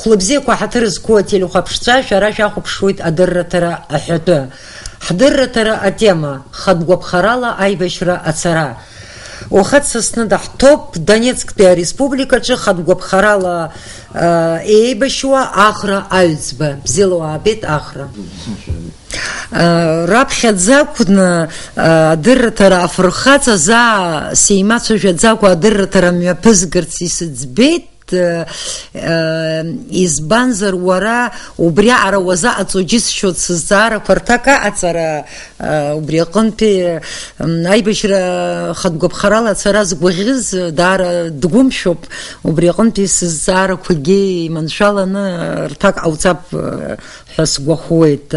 خلبزيكو حترزكوتي لو خبشتا شراش اخو بشويت ادر ترى احتا حضر ترى اتيما خدغو بخرالا اي بشرا اتسرا وخد سسندح توب دونецкая республика чы خدغو بخرالا اي بشوا اخرى альцба бзело абет ахра رابخدزا كنا در ترى افرخاتا за سيماتو جدزاكو در ترى ميبزغرتسي سدبيت избанзар уара убри аrawazа ацоджисшот сзара фартака ацара убри аҟынтәи аибашьра хатәгәаԥхарала ацара згәаӷьыз даара дгәымшәоуп убри аҟынтәи сызҵаарақәагьы иманшәаланы рҭак ҟауҵап ҳәа сгәахәуеит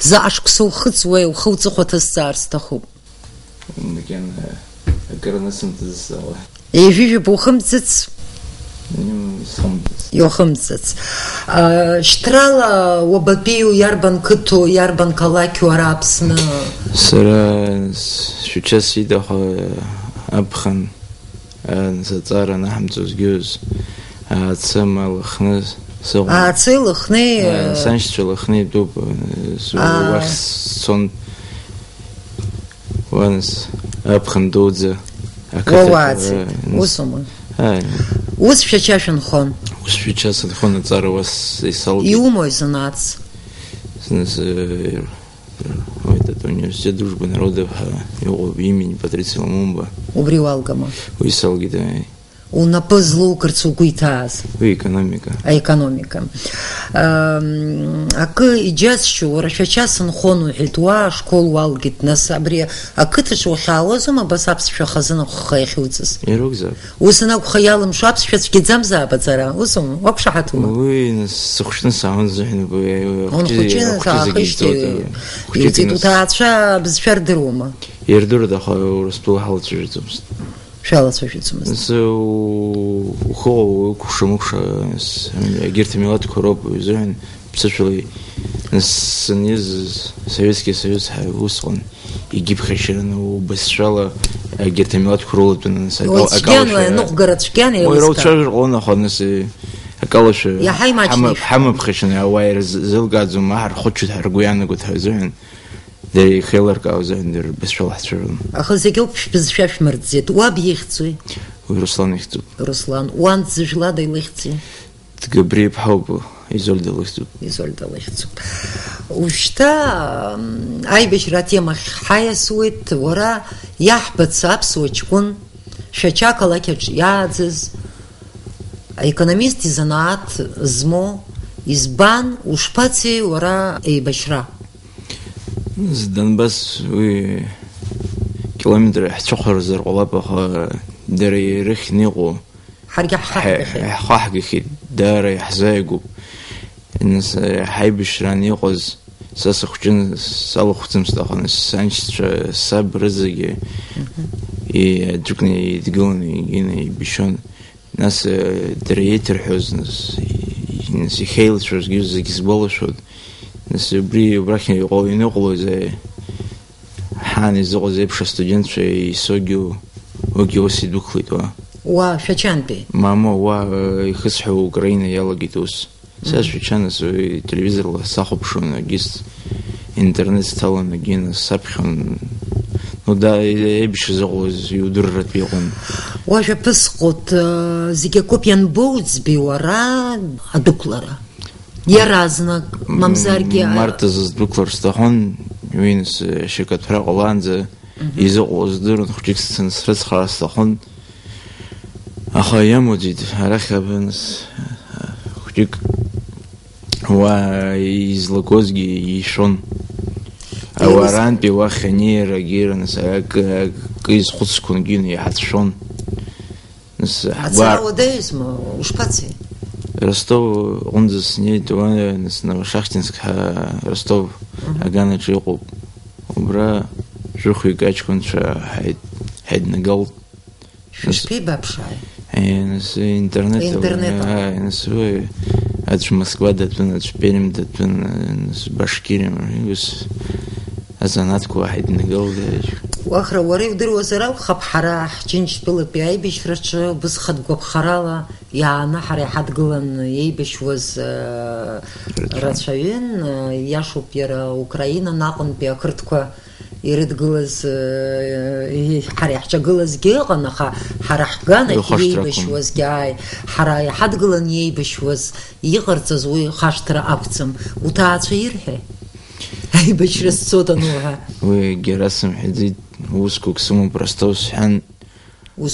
заҟа шықәса ухыҵуа ухы уҵыхәа сҭаар сҭахуп ежәижәаба ухымҵыц يوخمزت شترالا وبابيو يربن كتو يربن كلاكيو عربسنا سرا شو تشاسي ده أبخن نساتارا نحمتوز جوز تسمى الخنز عاتصيل خني سانشتو الخني دوب سو واخ صن وانس أبخن دوزة وواتي وسمو وسفشاشن خون وسفشاشن خون تزار وس يسال يومой занат этот университет дружбы народов его имени Патриция Лумумба убривалгама уисалги да у напозлу карцу гуитаз экономика экономика ак иджасчу рашачасын хону хитва школ валгит насабри акытышу халозума басапсшо хазына хайхуцс ирукзак усына хаялым шапсшец гидзамза бацара усум вапшахатума уй сухшны саун зехны бу он хочет захишти и тут атша безфердрума ердур да хаврсту халчжитумс шаласвичумс so хо кушмукша герти милат короп зен псешли низ Советский Союз хавусон игиб хашерно бесшала герти милат королт на сайт акалш Новгородшкян ой ролчар он хонсы акалш حمب خشنا واير زلغازو مهر خوچت هرغوяна гут хазен دي خيلر كاوزن در بسشل حشرن اخزيكو بزشاف مرتزيت وابيخصي ورسلان يختو رسلان وانت زجلا دايلخصي تقبري بحوب يزول دايلخصو وشتا اي بشراتي ما حيسويت ورا يحبط سابس وتكون شچاكلا كيش يازز экономист занат змо избан ушпаци ورا اي بشرا з Донбасс уи километр хчохор зерголапа дерих нигу حرجع حاجه دار يحزايغو الناس حيبشران يقز ساسخجن سالخوتم ستاخن سانش سابرزغي и друкни дгони гини бишон нас дрейтер хознас нас хейлшос гизгис болошод нас бри брахни голино голозе хани зозе бш студент и согю огиоси духлитва ва шачанпи мамо ва хисху Украина ялагитус саш шачанас телевизор сахопшон гис интернет стало на гина сапхон ну да ебиш зоз юдуррат бигон واجا بسقط زيكا كوبيان بوتس بيورا ادوكلارا يا رازنك ممزارجي марта здуклар стахон винс шикат фраголанзе изоз дурн хучиксен срц харастахон ахаямодид арахабенс хучик ва излокозги ишон аваран пивахани рагирн сак киз хуцкунгин яхшон Ацаудеизм ушпаци. Ростов он заснит на Новошахтинск, Ростов агана чику убра жухи гачкунша хед нагал. Шпи бабшай. Нас интернет. Нас от Москва датун, от Пермь датун, нас Башкирим, нас азанатку хед нагал. واخر وري ودر وزراو خب حرا حجنش بلا بياي بيشرش بس خد غب خرالا يا حري حد قلن يبش وز راتشاين ياشوب يرا أوكرانيا ناقن بيكرتكوا يريد قلز حري حتى قلز جيغنا حري حقانا يبش وز جاي حري حد قلن يبش وز يغرتز ويخاشتر أبتم وتعطيرها هاي بش رسوتا نوها وجراسم حديد وسكوك سمو برستوس حن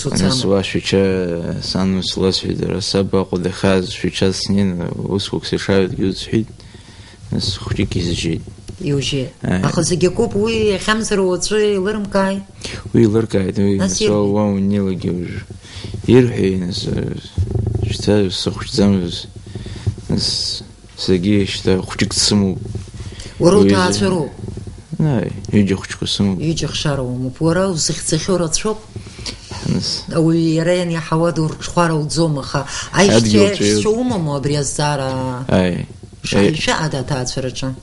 أنا شوية سانو سلاس في دراسة قدخاز شوية سنين وسكوك سشايد جود حيد ناس خريكي زجيد يوجي أخذ سجيكوب وي خمسة وتشي لرمكاي وي لركاي نسوا ونيلا جوج يرحي ناس شتا سخش زمز ناس سجي شتا خريك سمو وروتا عشرو لا يجي خريك سمو يجي خشارو مبورا وسخورة تشوب أو يرين يا حوادر شخارة وتزومخا عايش شو ما بريز زارا أي شو عادة تعرفين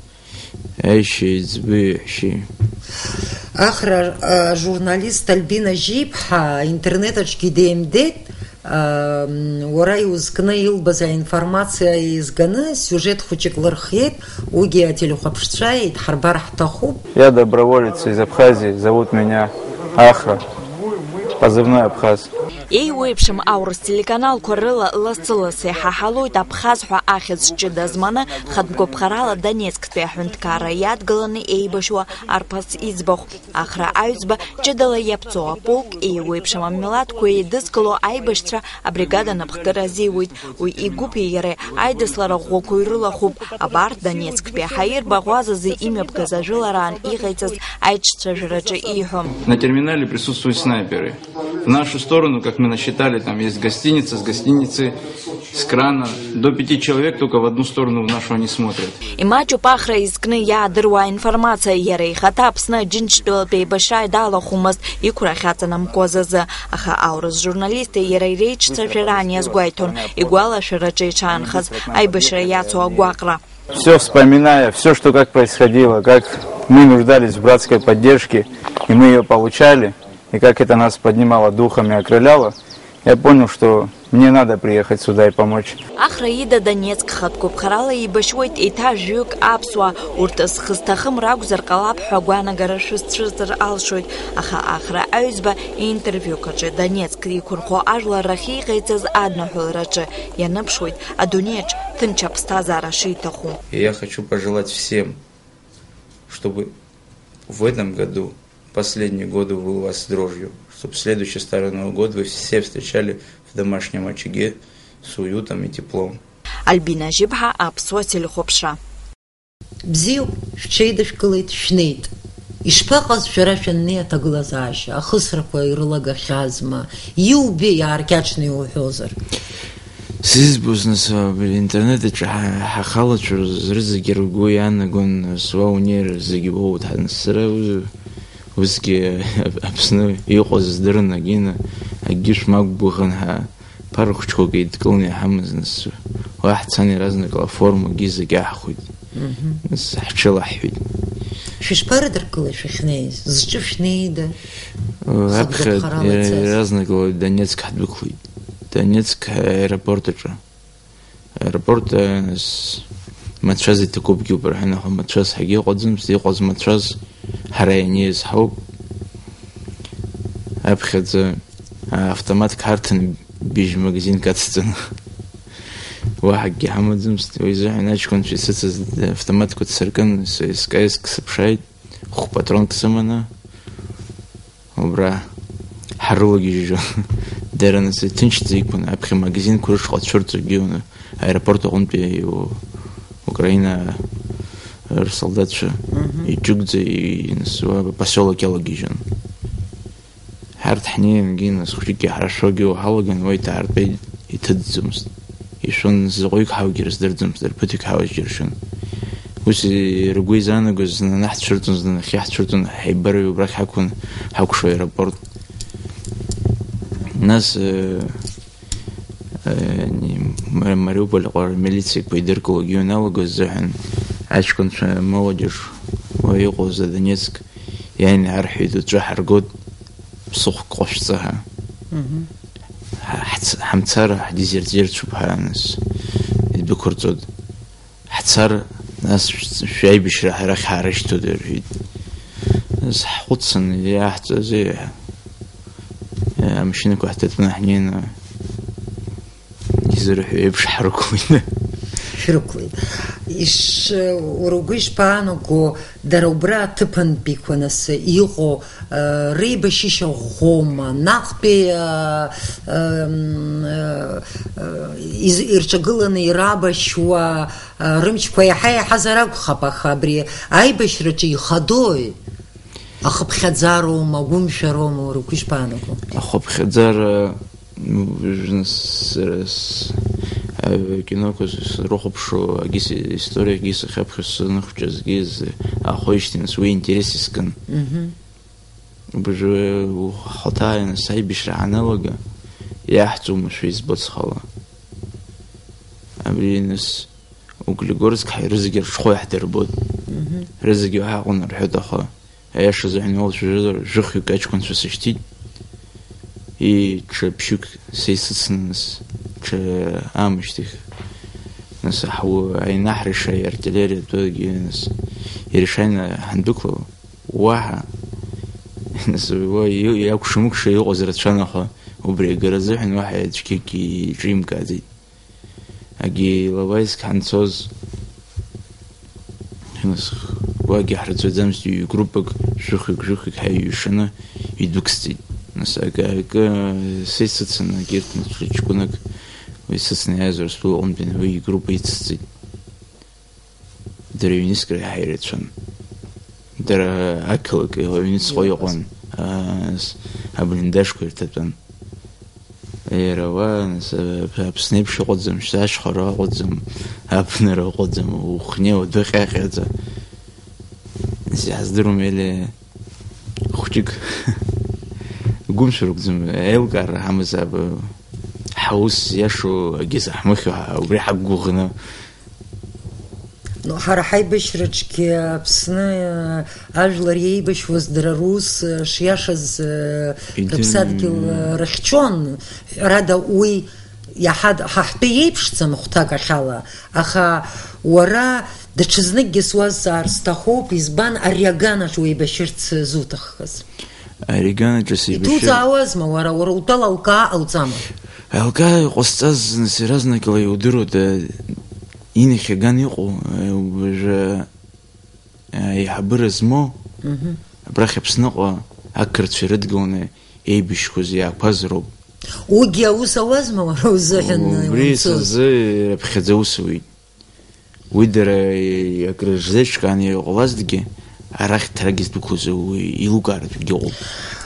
أي شيء زبيح شيء آخر جورناليست البينا جيبها إنترنتش كديم ديت وراي узкны يلبزا информация изганы сюжет хочек лархет уги телехопшчает харбар хтахуб. Я доброволец из Абхазии, зовут меня Ахра. Позывной Абхаз. Еиуеиԥшым аурыс телеканалқәа рыла лассы-лассы иҳаҳалоит Абхаз ҳәа ахьӡ ҷыда зманы хатәгәаԥхарала Донецктәи аҳәынҭқарра иадгыланы еибашьуа арԥыс иӡбахә. Ахра аҩӡба ҷыдала иаԥҵоу аполк еиуеиԥшым амилаҭқәа еидызкыло аибашьцәа абригада напхгара азиуит. Уи игәыԥи иареи аидыслара ӷәӷәақәа ирылахуп. Абарҭ Донецктәи ҳаирбаӷәаз азы имҩаԥгаз ажәылараан иҟаиҵаз аиҿцәажәараҿы иҳәон. На терминале присутствуют снайперы. В нашу сторону, как мы насчитали, там есть гостиница, с гостиницы, с крана. До 5 человек только в одну сторону в нашу они смотрят. Имаҷуп Ахра изкны иаадыруа информациа иара ихаҭа Аԥсны Џьынџьтәылатә еибашьра далахәымызт иқәраахьаҵанамкуаз азы. Аха аурыс журналисти иара иреиҿцәажәаран иазгәеиҭон игәалашәараҿы иҽаанхаз аибашьра иацу агәаҟра. Все вспоминая, все, что как происходило, как мы нуждались в братской поддержке, и мы ее получали, и как это нас поднимало духом и окрыляло, я понял, что мне надо приехать сюда и помочь. Ахра ида Донецк хатәгәаԥхарала еибашьуеит еиҭа-жәҩык аԥсуаа урҭ зхысҭахым ракәзар ҟалап ҳәа агәаанагара шәызцәырҵыр алшоит. Аха Ахра аҩӡба интервиук аҿы Донецк иқәынхо ажәлар рахь иҟаиҵаз аднаҳәалараҿы ианыԥшуеит адунеиаҿ ҭынч аԥсҭазаара шиҭаху. Я хочу пожелать всем, чтобы в этом году последний год был у вас с дрожью, чтобы следующий Старый Новый год вы все встречали в домашнем очаге с уютом и теплом. Альбина Жибха, Аԥсуа телехәаԥшра. Бзиоуп, шәҽеидышәкылеит, шәнеит. Ишԥаҟаз шәара шәаннеи аҭагылазаашьа, ахысрақәа ирылагахьазма, иубе иааркьаҿны иуҳәозар. Сызбоз нас интернетаҿы ҳахалацәа рызегьы ргәы иаанагон суа унеир зегьы уоуит ҳанысыра усгьы Аԥсны иҟаз здырын агьина акгьы шәмақәгәыӷын ԥара хәыҷқәак еидкыланы иҳамаз нас уа ҳцан иаразнак аформагьы зегьы аҳхәеит нас ҳҽылаҳҳәеит. Шәышԥарыдыркылеи шәахьнеиз? Зҿы шәнеида? Аԥхьа иаразнак Донецк ҳдәықәлеит. Донецк аэропорт аҿы. Аэропорт нас мацәаз иҭакуп гьоуп рҳәан, аха мацәаз ҳагьыҟаӡамызт, иҟаз мацәаз ҳара ианиаз ҳауп. Аԥхьаӡа автоматк ҳарҭан бижь магазинк ацҵаны. Уаҳа акгьы ҳамаӡамызт, уи изыҳәан аҷкәынцәа исыцыз автоматкақәа ҭсыркын, СКС сыԥшааит, хә-патронк сыманы, убра ҳарылагьежьуан. Дара нас ҭынчӡа иқәын, аԥхьа магазинқәа рышҟа цәырҵуагьы аеропорт аҟынтәи Украина рсолдатцәа иџьыгәӡа нас апоселок иалагьежьуан. Ҳарҭ ҳнеингьы нас хәыҷыкгьы ҳарашәогьы ҳалаган, уа иҭаартәеит, иҭыҵӡамызт. Ишәон заҟәҩык ҳаугьы рыздырӡамызт, рԥыҭк ҳауаз џьыршьон. Ус ргәы изаанагоз зны ҳцәырҵын, зны нахьхьи ҳцәырҵын, ҳаибарыҩ убрахь ҳақәын ҳақәшуа аеропорт. Нас Мариуполь милициақәа идыркылогьы ианалагоз азыҳәан аҷкәынцәа молодежь уа иҟоз Донецк иааины ҳарҳәеит, уҿы ҳаргот ԥсыхәк ҟашәҵа ҳәа. حمتار حديزيرتير سبحانس بكرتود حتار ناس شاي بشرح راح حارشتو دريد بس حوتسن يا حتى زي مشينك وحتتنا حنين يزرح يبش حركوين شركوين إيش وروجيش بانوكو دروبرا تبن بيكونس إيغو ريبة شيشة غوما نقبي إرشغلني رابا شوا رمش كوي حي حزراك خبا خبري أي بشرتي خدوي أخب خدزارو ما قومشرو وروجيش بانوكو أخب خدزار جنس кинокос рохопшо гис история гис хапхсных джаз ахойштин свой интересискан боже хатаин сайбиш аналога яхтум швиз боцхала абринес углигорск хайрзгер шхой хтербот рзги хагун рходаха яш зэнол жх качкон сусштит и чепшук сейсцнс че амштих нас хау ай нахриша артиллерия тогинс и решение хандукло уаха нас я кушмук шей озрачанаха убри гаразхин واحد чкики джим гази аги лавайск ханцоз нас واجي حرزو замсти группок жх хайшна идуксти нас ага сейсцна гертн чкунак ويسسني هذا الأسبوع قمت بين جروب يتسجل دري ينسكر حيرتشن در أكلك هو ينسقيقون هبلنداش كرتبن يروان بسنيب شو قدم شاش خرا قدم هبنر قدم وخنيه ودقيق هذا نسيحزدرو ميلي خوشك قوم شو قدم أيوكار حمزة حوس يشو جيس أحمخها وريحة جوغنا. نو حرحي بشرتشكي بسنا أجلري بش وزدروس شياشز بسادك الرخشون رادا وي يا حد ححبي بشتم مختاق خلا أخا ورا دتشزنك جسواز أرستخوب يزبان أريجانا شوي بشرت زوتخز. أريجانا جسي بشرت. تو تعوز ما ورا وطلع القاع أو تامر. القاع قصتز نسيرزنا كلا يودرو ده إني خجاني قو وج يحبر اسمه برخي بسنقة أكرت في ردقونه أي بيشكوزي أبازرو وجي أوسا ما وروزحن وبريس زي بخدوسوي ويدر يكرج زيش كان يغلازدقي أراخ ترجس بكوزو يلوكار تجول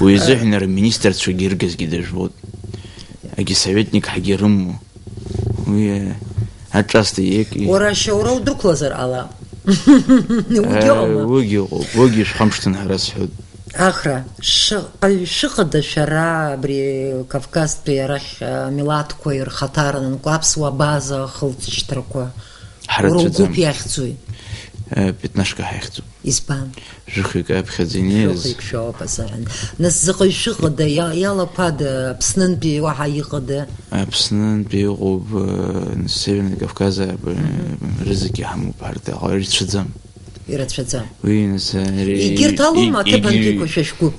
ويزحن المينستر شو جيرجس جدش بود أجي سويتنيك حجرمه ويا هتشاستي يك ورا شورا ودرك لازر على وجيش خمشتن هرس حد آخر شقد شرا بري كافكاس بيرخ ميلاد كوير خطارن كوابس وبازا خلط شتركوا ورقوب يحتوي بتنشكا حيختو إسبان جخيك أبخزينيز جخيك شو بسرعن نسقي شقد يلا باد بسنن بي وحا يقد بسنن بيغوب نسيرن كافكازا برزقي حمو بارتا غير تشزم يرتشزم وين ساري يجير طالو ما تبن بيكو ششكوب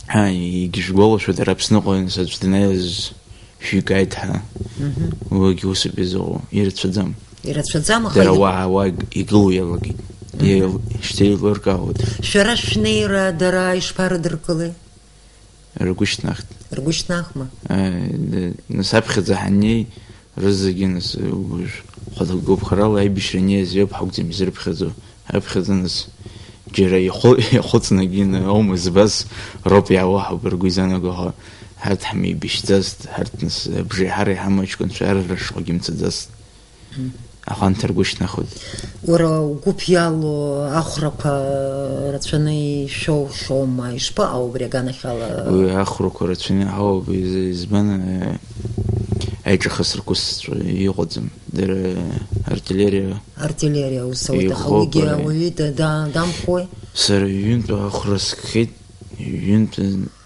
هاي يجيش قولو شو دربسنا قوين سجدناز في قايتها وجوس بيزو يرتشزم يرتشزم خير دروا يقلو يلقي يشتري وركاوت شرش نيرا درايش باردركلي رجوش نخت رجوش نخمة نساب خزحني رزقي نس وش خذ الجوب خرال أي بشرنيه زيب حق زميزر بخزو هاب خزنس جرى يخوت نجين أومز بس ربيع واحد برجوزانا جها هات حمي بيشتست هات نس بجي حري حماش كنت شعر رشقة جمت دست أخان ترجوش ناخد ورا جوب يالو آخرك رتشني شو ما يشبع أو بريجانا خلا وآخرك رتشني هاو بزبان أيش خسر كوس يقدم در أرتيليريا وسوي تخويجي ويد دام خوي سر ينت آخرس خيت ينت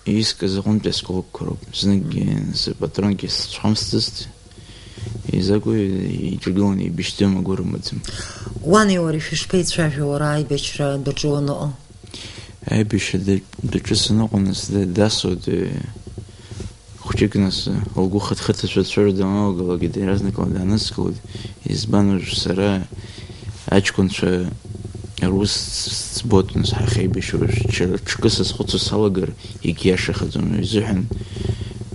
изказа он песков короб знакин с патронки с шамстст и закой и чугунный биштема гурматым واني وري في شبيت شافي وراي بشرا دجونو ай биш да чесна конс да сод хочекнас олгу хат швецер да могла где разные клананс код избану сара ачконча рус ботнс хахи биш чксас хоцо салагар и кияша хазун зухн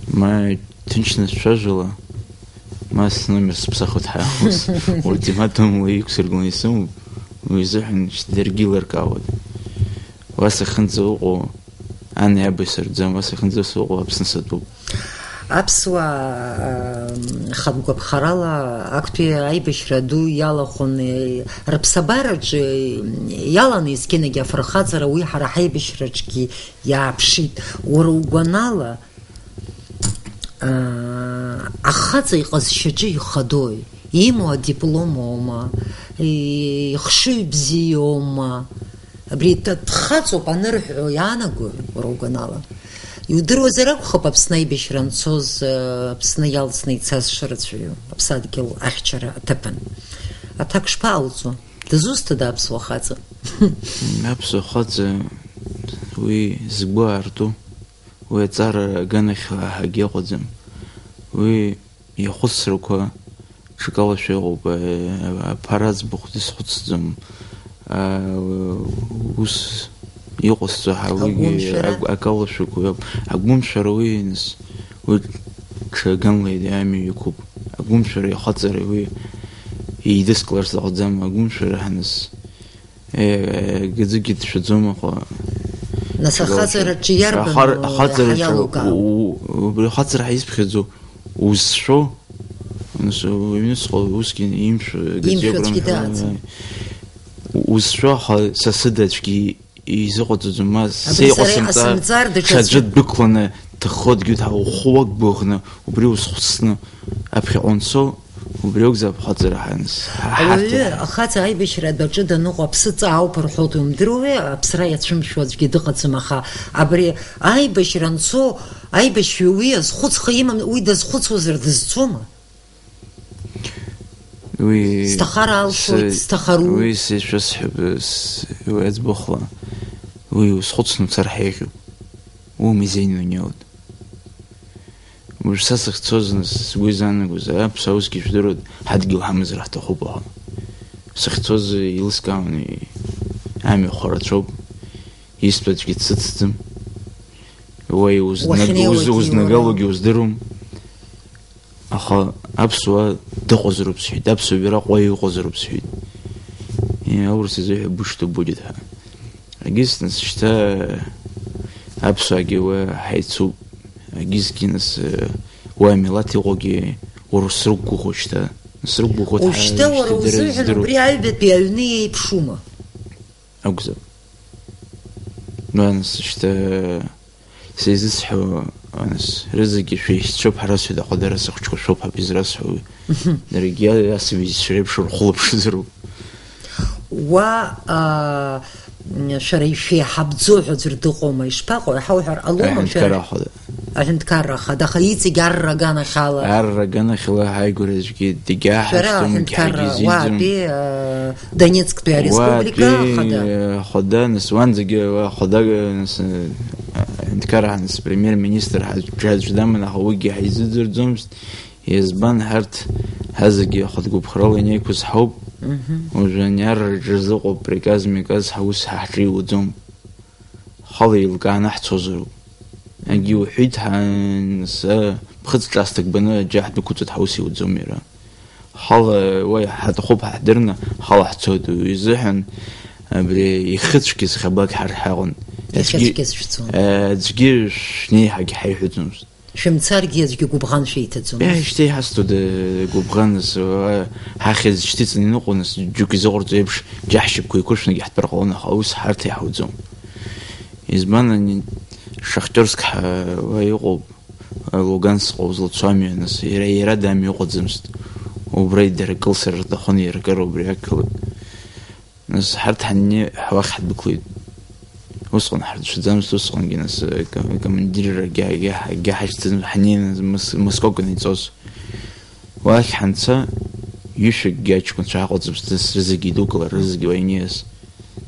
ма тинчнас шажила мас номер спсахот хахус ультиматум уиксер гонисум ويزحن درجيلر كاود واسخن زوقو أنا أبصر زم واسخن زوقو أبسنسدو أبسوا خدمة بخرالا أكتوي أي بشردو يلا خون ربسبارج يلا نيسكينا جافرخات زروي حرحي بشرجكي يعبشيت وروجنالا أخذ يقص شجي خدوي يمو دبلوموما يخشي بزيوما بريت تخاطو بنرحو يعنقو روغنالا يودرو زراك خب بسناي بشرنصوز بسنايال سنيتساز شرطشيو بسادكيل اخچرا تپن اتاك شپاوزو دزوست دا بسو خاطه بسو خاطه وي زبارتو وي صار غنخ حاجه قدم وي يخسركو شكاوى شغل بارز بخدس خدسهم وس يقص حوي أكاوى شكو أقوم شروينس وكشجن لي دامي يكوب أقوم شري خطر وي يدسكلرس قدام أقوم شري حنس جد شدزوم خو ناس خطر تجير خطر حيس بخدزو وشو وينس وسكين يمش جزيرة وشو سسدتشكي يزقط زما سيقسم شجد بكلنا تخد جد هو خوك بوخنا وبريوس خصنا أبخي عنصو وبريوك زب خاطر حنس خاطر هاي بشرة بجد نقطة بسطة أو برحوتهم دروه بسرعة شمشوات جد قد سماخا أبري هاي بشرة نصو هاي بشوية خد خيمة ويدز خد وزر دزتوما وي استخار استخارو وي سي شو سحب ويز بخلا وي وسخطس نترحيكو ومزينو نيود مش ساسخ تزنس ويزان وزا بسوسكي شدرود حد جو حمز راح تخوبها سختوز يلسكاوني عامي خرطوب يسبت جيت ستستم وي وز نقلوجي وزدرهم أخا أبسوا دقزرو بسحيد أبسوا براق وي قزرو بسحيد يعني أورس زي بوشتو بوجدها أجلس نسشتا أبسوا أجوا حيثو أجلس كنس واملاتي غوجي ورسرقو خوشتا نسرقو خوشتا وشتا وروزيحن بريعبت بيالنية بشومة أقزب نسشتا سيزسحو أنس رزقي شوي شوب حراسي دا قدر رزق شوب حبيزراسحو نرجع ياسبي شرب شو الخلب شزرو و شري شيء حبزو حزر دقوما يشبقوا يحاول اللهم شري عشان تكرخ هذا خيتي جرّا جانا خاله جرّا خاله هاي قريش كي دجاح شرا تكرر وابي دونيتسك بيا ريسبوبليكا خدا نسوان زج خدا نس نتكرر نس بريمير مينستر جاز دامنا هوجي حيزدر زومست يزبان هرت هزجي خد جو بخرال نيكوس حب وجنيار جزء بريكاز ميكاز حوس حري وزوم خالي القانا حتوزرو أجي وحيد حنس بخذ لاستك بنا جاحد بكوت تحوسي وتزميرة حال ويا حتى خوب حضرنا حال حتسود ويزحن بري يخدش كيس خباك حرحاون تجي شني حق حي حتنوس شمتار جيز جوبغان شيء تزوم اشتي حستو د جوبغانس هاخذ شتيت نقونس جوكي زغر زيبش جحش بكويكوش نجحت برقونا خاوس حرتي حوزوم يزمان شختورسك ويقوب لوغانسк озлцами нас ира дами قدزمست وبريدر كلسر دخوني ركرو برياكل нас حرت حني حواخد بكليد وصلنا حرش زامس وصلنا جناس كمندير جا حاجة حنين مسكوك نيتوس واك حنسا يشك جاش كنت شاقل زبستس رزقي دوكل رزقي وينيس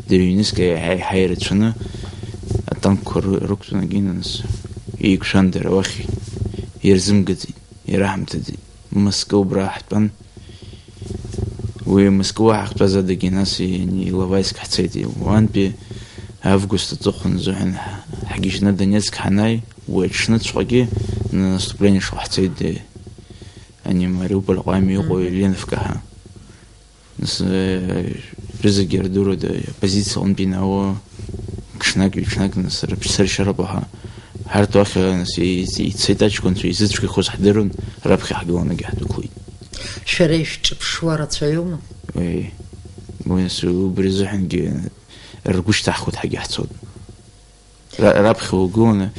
دينيس كي حيرت شنو أتنكر ركتنا جناس يكشندر واخي يرزم قدي يرحم تدي مسكو براحت بان ومسكو حق بزاد جناس يعني لوايسك حسيتي وان بي августа تخن زحن حقيشنا دنيسك حناي وشنت شقي наступление шахтейде они Мариуполь قائم يقول لين فكها نس رزق يردورو ده позиция он بيناو كشناك نسر بسر شربها هر توخ نس يتسيتاش كنت يزتش خوش حدرون ربخي حقونا قاعد كوي شريش بشوارة يوم اي وينسو برزحن الرجوش تاخد حاجة حصاد رابخ وجونا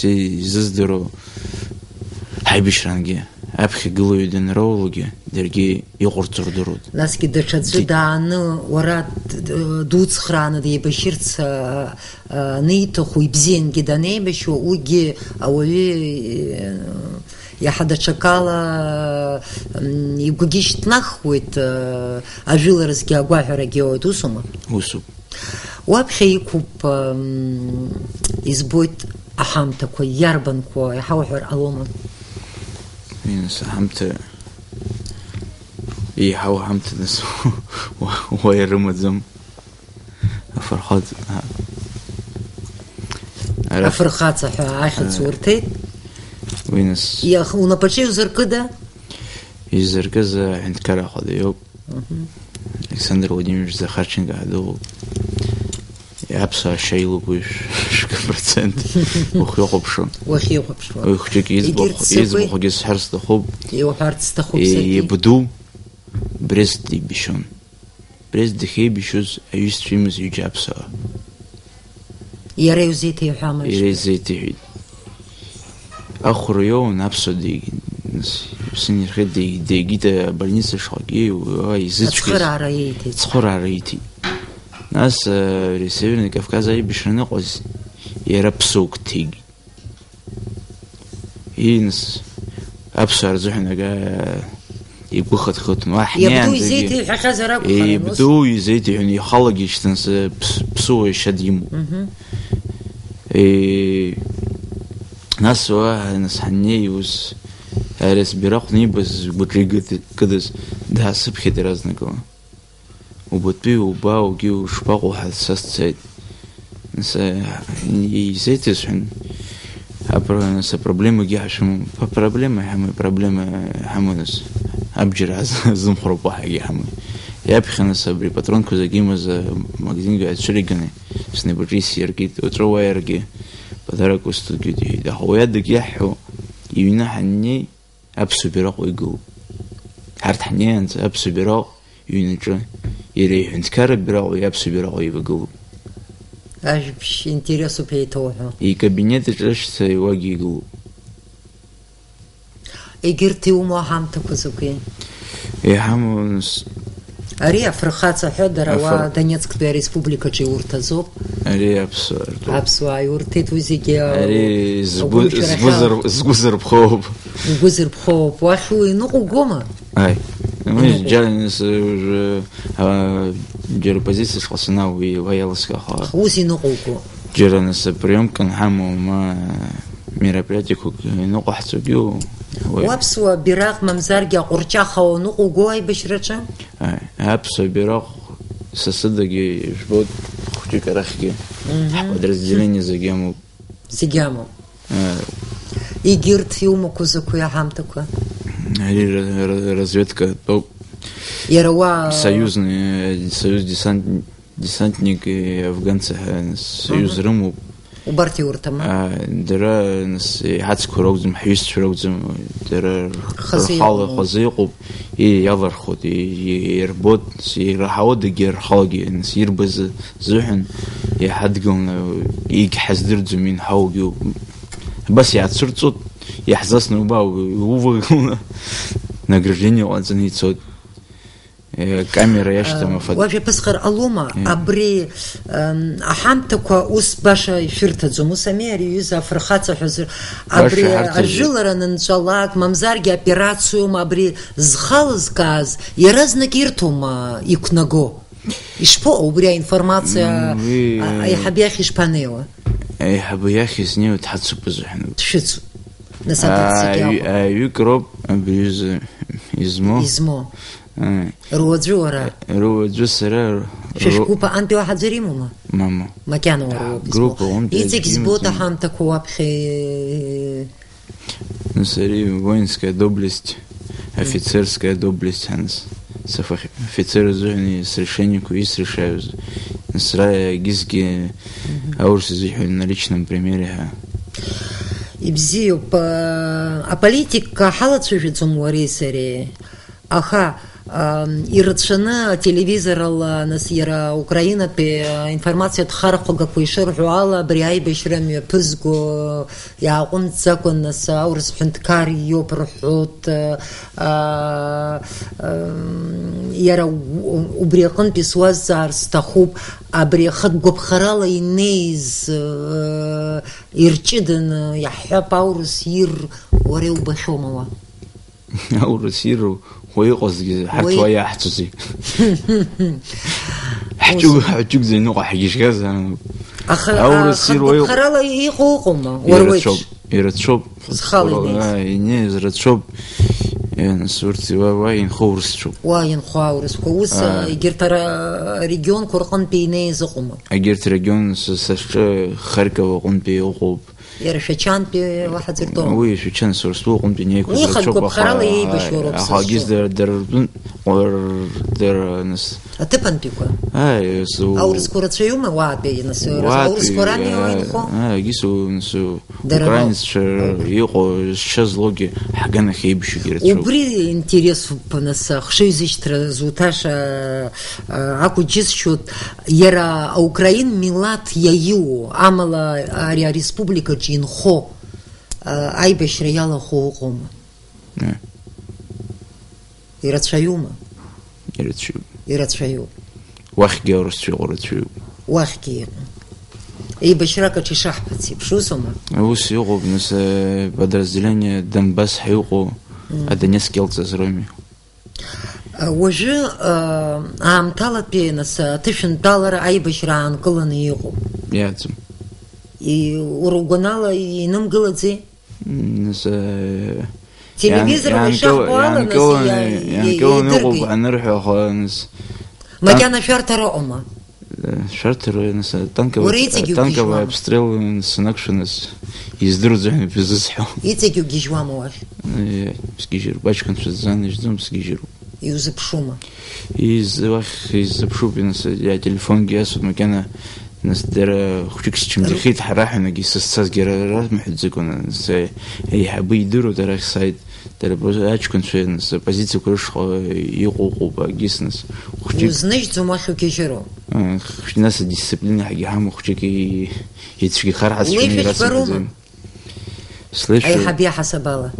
ويزدرو حيبش رانجي أبخ قلو يدن رولوجي درجي يقرطر درود ناس كده شتزو دعنا ورا دوتس خرانة دي بشيرت نيتو خوي بزين كده نيبش ووجي أولي يا حدا شكالا يبقيش تنخويت أجيل رزقي أقواه رجيو توسوما وسوب وابخي يكوب يزبوت أحامتكو يربنكو يحوحر ألوما ينس أحامت يحاو حامت نسو ويرمت زم أفرخات أفرخات صح عايخد صورتين وينس يا أخونا بشي يزركده يزركزه عند كرا خديوب ألكسندر ولاديميروفيتش زخارشين قاعدو يابسا شيلو بوش شكل برسنت وخيوقو بشون ويخجيك يزبخو جيس حرس دخوب يبدو بريست دي بشون بريست دخي بشوز أيو ستريمز يجابسا يريو زيتي وحامش يريو زيتي حيد آخر يوم نفسه دي سنير خد دي جيتا برنيسة شاقي وهاي زيتش تسخر عريتي ناس ريسيفرني كافكازا يبشرنا قوز يربسوك تيجي ينس أبصر زحنا جا يبغى خد واحد يبدو يزيتي حكازا يبدو يزيتي يعني يخلق يشتنس بسوي شديمو ناس واحد ناس حنيوس هارس بيراقني بس بطريقة كدس ده سبخي درازنا كلا وبطبي وباو جيو شباقو حساس تسايد ناس يزيتس حن ناس проблема جي حشمو проблема حمي проблема حمو ناس أبجر عزم خرب واحد جي حمي يابخي ناس بري باترون كوزا جيمز ماجزين قاعد شريقني سني بريسي يرقيت وتروا يرقي بدرك وستجدي ده هو يدك يحو يبينا حني أبسو براق ويقول هرت حني أنت أبسو براق ينجر يريح أنت كارب براق ويأبسو براق ويقول أجبش إنتريسو بيتوها كابينيت جرش سيواجي يقول إجرتي وما حمتك وزوكين حمو أري أفرخات حضر ودنيتسك республика Чеуртазов. أري أبصر. أبصر يورتيت وزيجي. أري زغزر بخوب. زغزر بخوب واشوي نقو قوما. أي. Мы جالس جرو позиции خلصنا ويالس كخا. خوسي نقوكو. جرناس прием كان حمو ما мероприятие نقو حسوجيو. وابسوا براق ممزارجا قرچاخا ونقو قوي بشرچا. أبسوا براق سصدقي جبود خجي كرخي. подразделение زجامو. زجامو. إيجرت يومو كوزكو يا حامتكو. разведка топ. Ярова. Союз десантник и афганцы, союз Рыму. وبرتي ورتما درا نس حاتسكو روزم حيست روزم درا خزيق يضر خد يربط يرحود يجر حاجي نس يربز زحن يحدقون يج حزدر زمين حاجي بس يعتصر صوت يحزسنا وباو ووغنا نagраждение وانزني صوت камера يشتم فد واجي بسخر ألوما أبري أحمتكوا أس باشا شرطة مساميري يوزا فرخاتة حزر أبري الجلرة ننشالات ممزارجي أوبراتسيوم أبري زخالز كاز يرزنك يرتم يكنغو إشبو أبري إنفورماتيا أي حبيخي إشبانيوا أي حبيخي سنيو تحدثوا بزحنو تشتو نساتك يقرب بيوز إزمو روجو سرا ششكوبا أنت واحد زريموما ماما مكانه ورو جروب يتك زبوطة حامتك وابخي نسري воинская доблесть офицерская доблесть ханс сафах офицеры зони с решением и решают нсра гизги аурс зиху на личном примере يبزيو а политика халацужицум ворисери аха ирцшана телевизорла насира Украина пе информация тхархога куишерху ала бриай бешрем пызго я он закон нас аурс хунткар ёпрхут яра убрекон писвазар стахуб абрехат гобхарала инейз ирчиден яхя аурс ир ореу башомова аурс иру ويقص حتى ويا حتوسي حجوك زي نوع حقيش كذا أول سير ويق خرالا يقوقما ورويش يرتشوب يعني يرتشوب يعني صورتي واين خورس شوب واين خورس كوس يجرترا ريجون كورقن بيني زقما يجرت ريجون سش خركة وقن بيوقوب يا شيشان بي واحد زرتون وي شيشان سورسو قم بني كوز شوب خرالا يبشورو حاجز در نس اتبن بيكو سو او سكورتشيوم وابي نس او سكوراني وين خو جيسو نسو украинец يقو شزلوجي حقنا خيبشو جرتشو وبري انتريس بنس خشيزيشتر زوتاша аку джисчут يرا اوكراين ميلاد يايو عملا اريا республика جينخو اي بشريالا خو قوم يرتشيوما يرتشيو واخ جورتشو واخكي и башрака чешахпати пшусома ус юго бнес подразделение Донбасс юго Донецк зроми وجه طلب بينس $10 اي بشران كلن يقو ياتم и уругонала и нам галази نس телевизор وشахبالا يعني كون يقو نروح خالص ما كان شرطه ома شرطر نس танковый обстрел накшунас издурзахни безысху итегю гижвамоваш скижир бачкан шзан ждем скижиру из пшума из пшубинас я телефон гясу макана нас дера хучик чем дихит харахна гисас гера محذكون هي حبي يديروا درك سايت دربوزاч конференс позиция курш يقوقوا гиснес хучик знаешь зумаху кежеро нас дисциплина حاجه هم хучики يتشكي خرعس في راسه слышу اي حبيه حسباله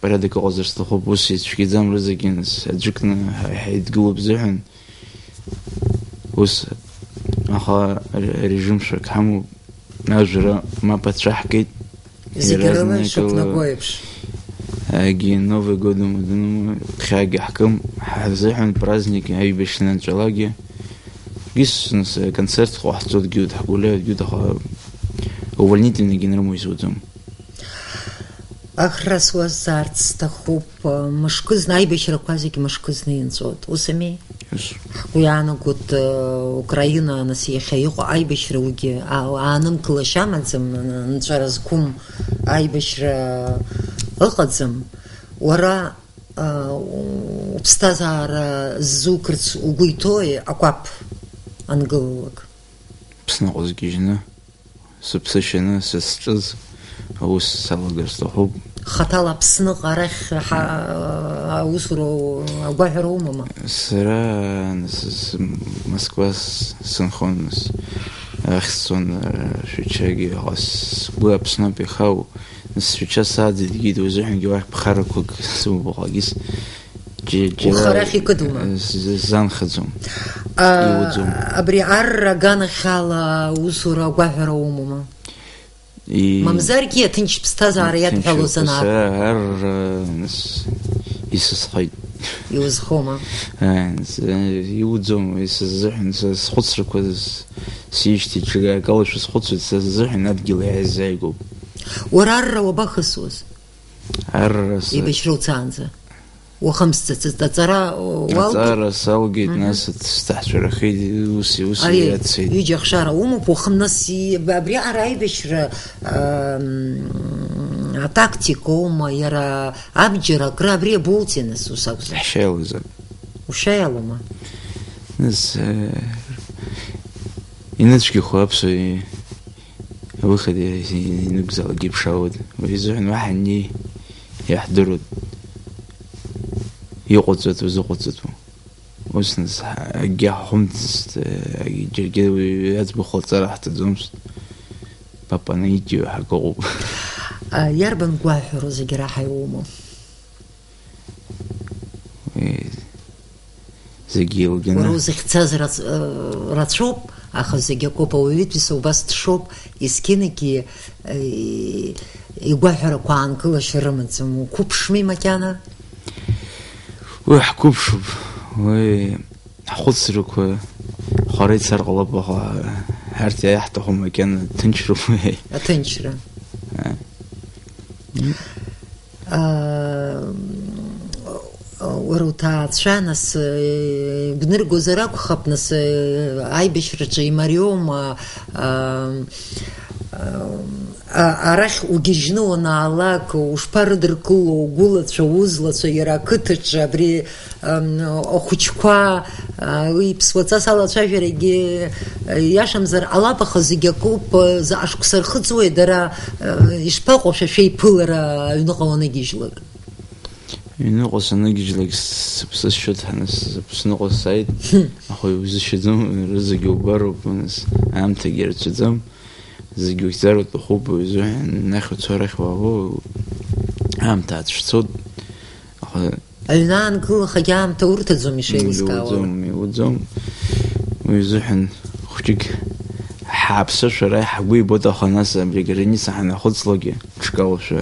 порядок возраста хобус يتشكي зам рызыгинс аджикна хайдгу бзехн ус аха режим шак хаму нажра ما подшахкит زيرنا شوف نقويبش اجي новый год думаю حاجه حكم حزحن праздник اي باش ننجلاجي جيس концерт خاطر جود حقوله جود увольнительный генерал يزودم اخرس وزارت استخوب مشكوز ناي بشر قازيك مشكوزني نصوت وسمي ويانا قلت أوكرانيا نسي خيوق أي بشر وجي أنم كل شامنزم نجرزكم أي بشر أقدم ورا بستازار زوكرت وقيتوي أقاب أنقلك بس نقص جيجنا سبسشنا سسترز أو سالجرستحوب خطالة بسنة قرخ أوسرو أبوهرو ماما سرا موسكوا سنخونس أخسون شوچاجي خاص بوا بسنا بيخاو نس شوچا ساعد ديجي دوزحن جواح بخاركوك سمو بقاقيس وخراخي كدوما زان خزوم أبري غانا خالا وصورة وغهرة وموما ممزاركي تنش بستازارة يدحلو زنار نس يسسخيد يوزخوما يوزوم يسزحن سخصر كوز سيشتي تشغا قالش سخصر سزحن أدقل عزايقو ورار وبخصوص يبشرو تانزا وخمسة تترى ترى سالقيت ناس تستحشر أخي وسي ياتسيد يجي خشارة ومو بوخمناس بابري عراي بشر تاكتيكو ما يرى أبجرا كرابري بولتينس وساوس حشايل زاد وشايلو ما ناس ينتشكي خوابسو وخد نقزل جيب شاود ويزوحن واحد يحضروا يقصد وزقصد وسنس جا حمد جرجل ويأتبو خلطة حتى دومس بابا نيجي حقوق يربن قواحر زجراح يومه زجيل جنا وروز اختزاز راتشوب أخذ زجا كوبا ويتبس وبس تشوب يسكينكي يقواحر قوان كل شرمت وكوبش مي مكانه وحكوب شوب وحخذ سرك وخريط سرق لبها هرتي يحتهم مكان تنشروا تنشروا وروتات شانس بنرجو زراك خبنس أي بشرتي مريوم أرخ وجيجنو نعلاك وشبردر كله وقولت شو وزلت شو يراكتت جبري أخوشكوا ويبسوتا سالت شايفري ياشم زر على بخزيجا كوب زاشك سر خدزوي درا يشبقوا شيء بولرا ينقون جيجلك ينقص نجيجلك بس شد هنس بس نقص سعيد أخوي وزشدم رزق وبر وبنس عم تجير تدم زيجو كتير وتخوب ويزوحن ناخد صارخ وهو عم تعتشتود الآن كل خيام تورت الزومي شيء وزوم ويزوحن خشيك حابسة شراي حبوي بودا خناس بريجريني سحنا خد صلاجي شكاوش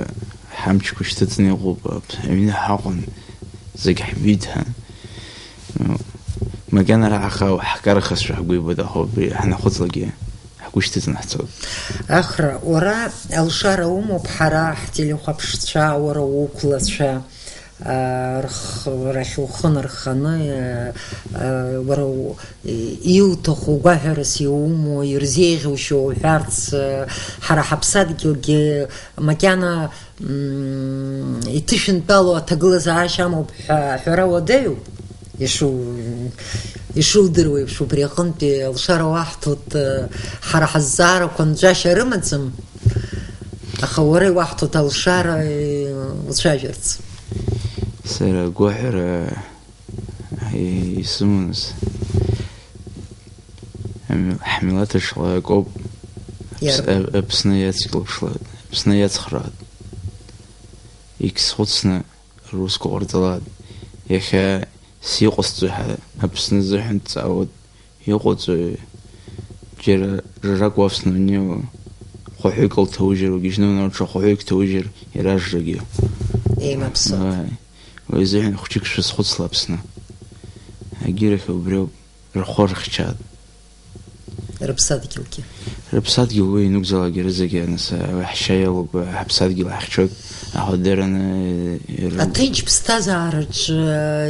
حمش كشتتني غوب أمين حقن زيك حبيتها ما كان راح أخا حكار خس حبوي بودا هو إحنا خد صلاجي وش تزنحتوا آخر ورا الشارع ومبحرة حتى لو خبشتشا ورا وكلتشا رخ وخنر خنا ورا يوتخ وجاهرس يوم ويرزيغ وشو حارس حرا حبسات جل مكانا يتشن بالو تجلس عشام وبحرا ودايو يشو دروي بشو بريقن بي الشارع واحد حرا حزار وكن جاش رمتزم أخوري واحد الشارع وشاجرت سير قوحر يسمونس حملات الشلاقوب بسنيات قلب شلاد بسنيات خراد يكس خدسنا الروسكو أرضلاد يخا سيقص زحة أبسن زحن تعود يقص جر رجاق وافسنوني وخويك التوجر وجيشنون أرجع خويك توجر يراج رجيا إيه مبسوط ويزحن خويك شو خدس لابسنا أجيرك وبريو رخور خشاد ربصات كيلكي ربصات جوي نقزل جرزك أنا وحشايا وحبصات جل حشود أحضرنا أتيج بستازارج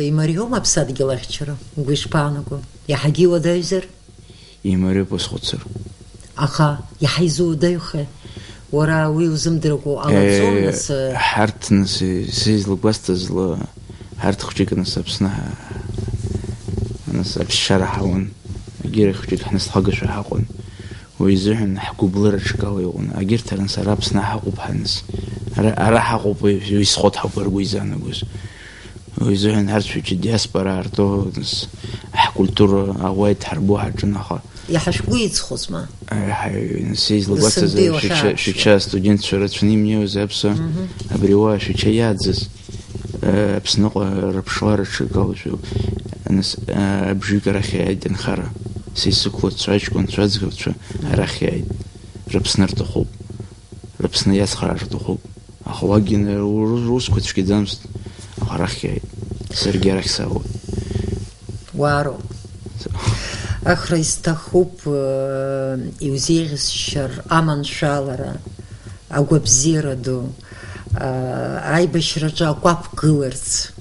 يمريهم أبصات جل حشرة ويش بانكو يا حقي ودايزر يمري بس خدسر أخا يا حيزو دايخه ورا ويوزم دركو على زونس حرت نسي سيز لقبستز حرت خوشيك نسي بسنها نسي بالشارع هون أجير خوشيك حنس حقش حقون ويزحن حكوا بلر شكاوي يقون أجير ترى سراب سنا حقوا بحنس أرا حقوا بيسخط حقوا رجويزان جوز ويزحن هرت في الدياسبرا هرتو نس حكوا التور أوايد حربوها جناخا يا حشوي تخص ما نسيز لبستز شو ستودنت شرط فني ميو زابسا أبريوا شو شيادز بسنق ربشوار شقاوشو أنس بجيك رخيايد نخرة سيسكوت سواج كون سواج كوتشو رخيايد ربسنر تخوب ربسنا يسخر تخوب أخواجين روس كوتش كدامست رخيايد سرجي رخساو وارو أخرى يستخوب يوزيغس الشر أمان شالرا أقوى بزيردو أي بشرجا قاب قلرت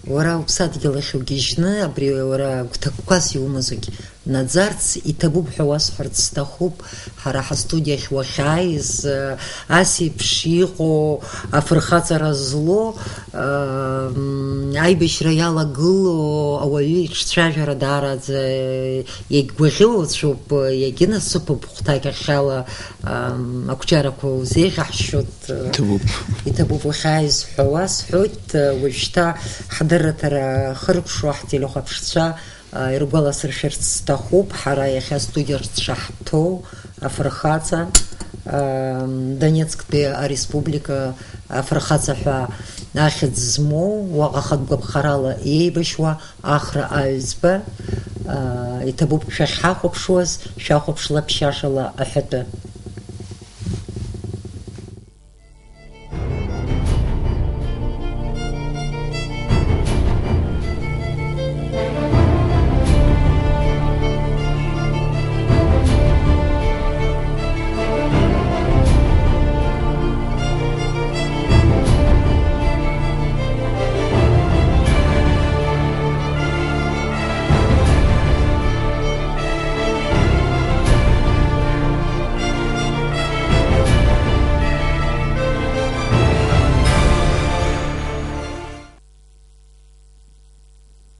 ورا وبسات يلخو جيشنا أبري ورا كتكواس يومزك نظرت يتبوب حواس فرد استخوب حراح استوديا خواخايز أسي بشيقو أفرخات رزلو أي بشريالا قلو أولي شجرة دارت يقوغيو شوب يجينا سوبو بختاك خالا أكتشاركو زيغ حشوت يتبوب وخايز حواس حوت وجتا حضر ترى خرب شوحتي لو خبشتشا يرجع سرشت استخوب حرايا خاستودير شحتو أفرخاتsa Донецкая республика Афрахацаха أخذ زمو وأخذ بخرالة بشوا آخر ألزبة يتبوب شخاخ بشوز شاخ بشلا بشاشلا أحد